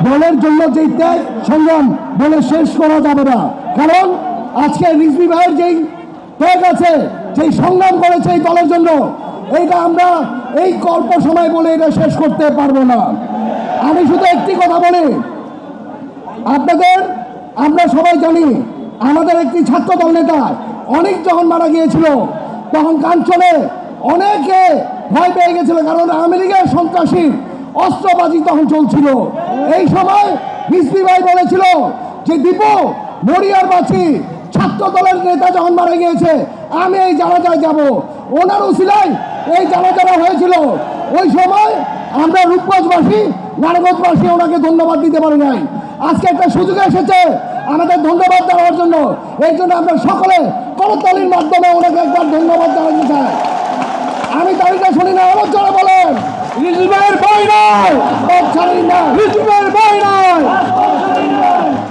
দলের জন্য যেই ত্যাগ সংগ্রাম বলে শেষ করা যাবে না। কারণ আজকে রিজভী ভাইয়ের যেই ত্যাগ আছে, যেই সংগ্রাম করেছে এই দলের জন্য, এইটা আমরা এই অল্প সময় বলে এটা শেষ করতে পারবো না। আমি শুধু একটি কথা বলি আপনাদের, আমরা সবাই জানি আমাদের একটি ছাত্র দল নেতা অনেক যখন মারা গিয়েছিল তখন কাঞ্চনে অনেকে ভয় পেয়ে গেছিল, কারণ আমেরিকার সন্ত্রাসী অস্ত্রবাজি তখন চলছিল। এই সময় রিজভী ভাই বলেছিল যে দীপু মরিয়ার বাঁচি, ছাত্র দলের নেতা যখন মারা গিয়েছে আমি এই জানাজায় যাব। ওনার উসিলায় এই জানাজারা হয়েছিল। ওই সময় আমরা রূপগঞ্জবাসী নারায়ণগঞ্জবাসী ওনাকে ধন্যবাদ দিতে পারি নাই। আজকে একটা সুযোগ এসেছে আমাদের ধন্যবাদ দেওয়ার জন্য। এই জন্য আমরা সকলে করতালির মাধ্যমে ওনাকে একবার ধন্যবাদ জানাতে চাই। আমি তারিখটা শুনি না, আমার জন্য বলেন রিজভী ভাইয়ের বই নয়, ছাড়ি না রিজভী ভাইয়ের বই